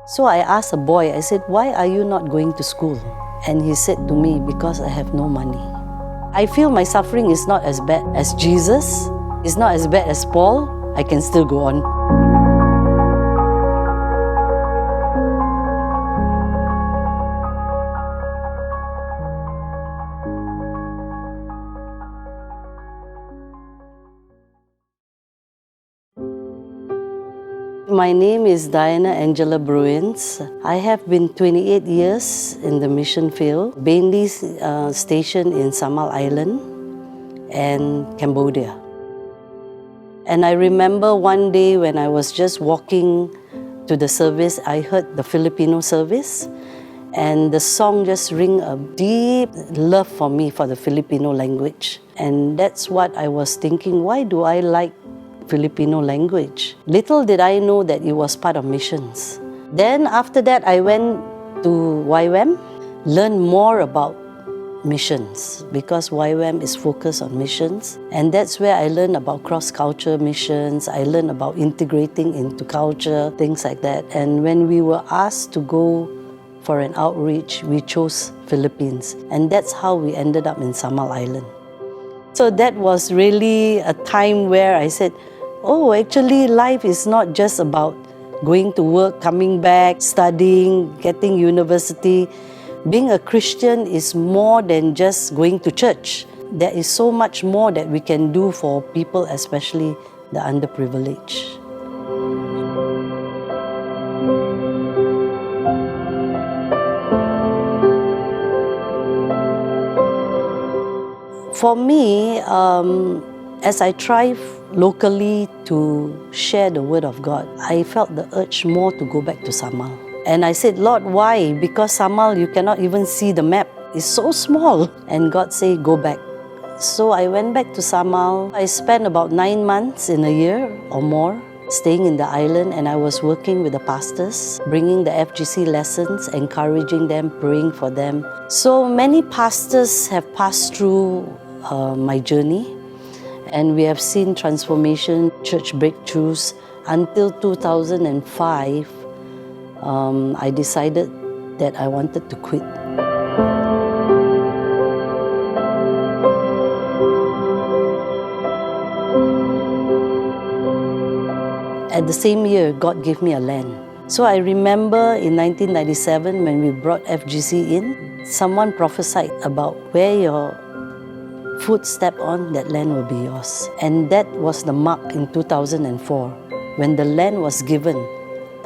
So I asked a boy, I said, "Why are you not going to school?" And he said to me, "Because I have no money." I feel my suffering is not as bad as Jesus, it's not as bad as Paul. I can still go on. My name is Diana Angela Bruins. I have been 28 years in the mission field, mainly stationed in Samal Island and Cambodia. And I remember one day when I was just walking to the service, I heard the Filipino service, and the song just ring a deep love for me for the Filipino language. And that's what I was thinking, why do I like Filipino language? Little did I know that it was part of missions. Then after that, I went to YWAM, learned more about missions, because YWAM is focused on missions. And that's where I learned about cross-culture missions. I learned about integrating into culture, things like that. And when we were asked to go for an outreach, we chose Philippines. And that's how we ended up in Samal Island. So that was really a time where I said, oh, actually life is not just about going to work, coming back, studying, getting university. Being a Christian is more than just going to church. There is so much more that we can do for people, especially the underprivileged. For me, as I thrive locally to share the word of God, I felt the urge more to go back to Samal. And I said, Lord, why? Because Samal, you cannot even see the map. It's so small. And God said, go back. So I went back to Samal. I spent about 9 months in a year or more staying in the island, and I was working with the pastors, bringing the FGC lessons, encouraging them, praying for them. So many pastors have passed through my journey, and we have seen transformation, church breakthroughs. Until 2005, I decided that I wanted to quit. At the same year, God gave me a land. So I remember in 1997 when we brought FGC in, someone prophesied about where your foot step on, that land will be yours. And that was the mark in 2004. When the land was given,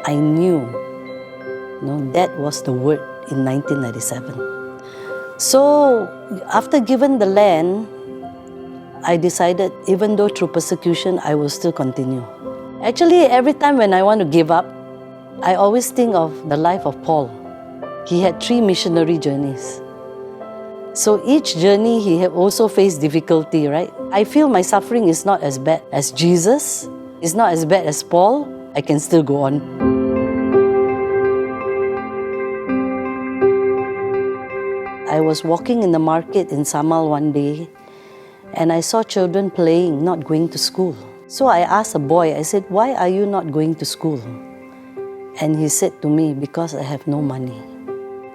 I knew that was the word in 1997. So after given the land, I decided, even though through persecution, I will still continue. Actually, every time when I want to give up, I always think of the life of Paul. He had 3 missionary journeys. So each journey, he had also faced difficulty, right? I feel my suffering is not as bad as Jesus, it's not as bad as Paul. I can still go on. I was walking in the market in Samal one day, and I saw children playing, not going to school. So I asked a boy, I said, why are you not going to school? And he said to me, because I have no money.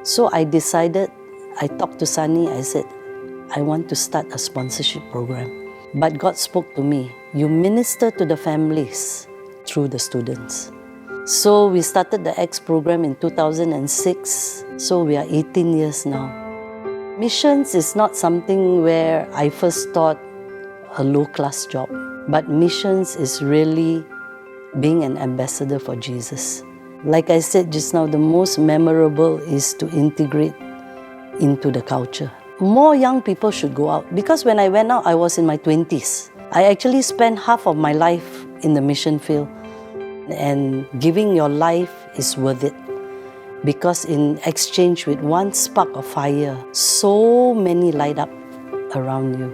So I decided, I talked to Sunny, I said, I want to start a sponsorship program. But God spoke to me, you minister to the families through the students. So we started the X program in 2006, so we are 18 years now. Missions is not something where I first thought a low-class job, but missions is really being an ambassador for Jesus. Like I said just now, the most memorable is to integrate into the culture. More young people should go out, because when I went out, I was in my 20s. I actually spent half of my life in the mission field, and giving your life is worth it. Because in exchange with one spark of fire, so many light up around you.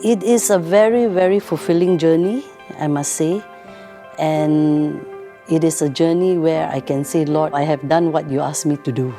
It is a very, very fulfilling journey, I must say. And it is a journey where I can say, Lord, I have done what you asked me to do.